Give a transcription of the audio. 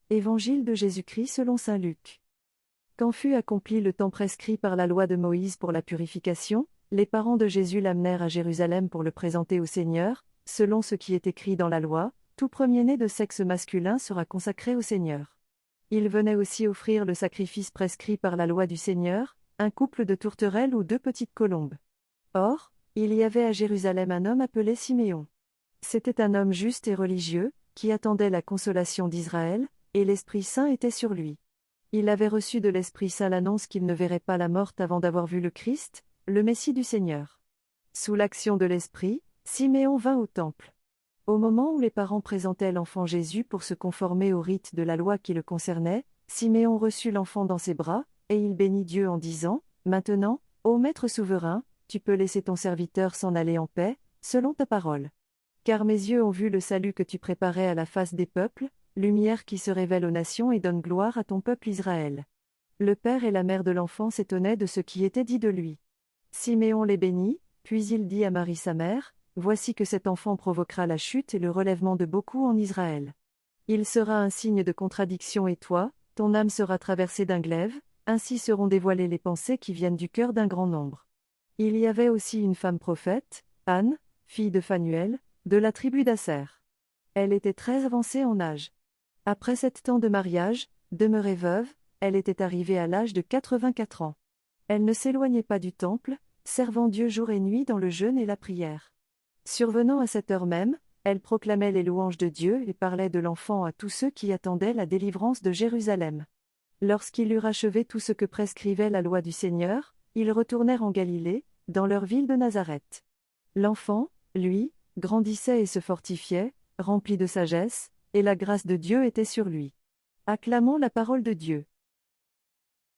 Évangile de Jésus-Christ selon saint Luc. Quand fut accompli le temps prescrit par la loi de Moïse pour la purification, les parents de Jésus l'amenèrent à Jérusalem pour le présenter au Seigneur, selon ce qui est écrit dans la loi, tout premier-né de sexe masculin sera consacré au Seigneur. Ils venaient aussi offrir le sacrifice prescrit par la loi du Seigneur, un couple de tourterelles ou deux petites colombes. Or, il y avait à Jérusalem un homme appelé Siméon. C'était un homme juste et religieux, qui attendait la consolation d'Israël, et l'Esprit Saint était sur lui. Il avait reçu de l'Esprit Saint l'annonce qu'il ne verrait pas la mort avant d'avoir vu le Christ, le Messie du Seigneur. Sous l'action de l'Esprit, Siméon vint au temple. Au moment où les parents présentaient l'enfant Jésus pour se conformer au rite de la loi qui le concernait, Siméon reçut l'enfant dans ses bras, et il bénit Dieu en disant, « Maintenant, ô Maître souverain, tu peux laisser ton serviteur s'en aller en paix, selon ta parole. Car mes yeux ont vu le salut que tu préparais à la face des peuples, lumière qui se révèle aux nations et donne gloire à ton peuple Israël. » Le père et la mère de l'enfant s'étonnaient de ce qui était dit de lui. Siméon les bénit, puis il dit à Marie sa mère, « Voici que cet enfant provoquera la chute et le relèvement de beaucoup en Israël. Il sera un signe de contradiction et toi, ton âme sera traversée d'un glaive, ainsi seront dévoilées les pensées qui viennent du cœur d'un grand nombre. » Il y avait aussi une femme prophète, Anne, fille de Phanuel, de la tribu d'Asser. Elle était très avancée en âge. Après 7 ans de mariage, demeurée veuve, elle était arrivée à l'âge de 84 ans. Elle ne s'éloignait pas du temple, servant Dieu jour et nuit dans le jeûne et la prière. Survenant à cette heure même, elle proclamait les louanges de Dieu et parlait de l'enfant à tous ceux qui attendaient la délivrance de Jérusalem. Lorsqu'ils eurent achevé tout ce que prescrivait la loi du Seigneur, ils retournèrent en Galilée, dans leur ville de Nazareth. L'enfant, lui, grandissait et se fortifiait, rempli de sagesse, et la grâce de Dieu était sur lui. Acclamons la parole de Dieu.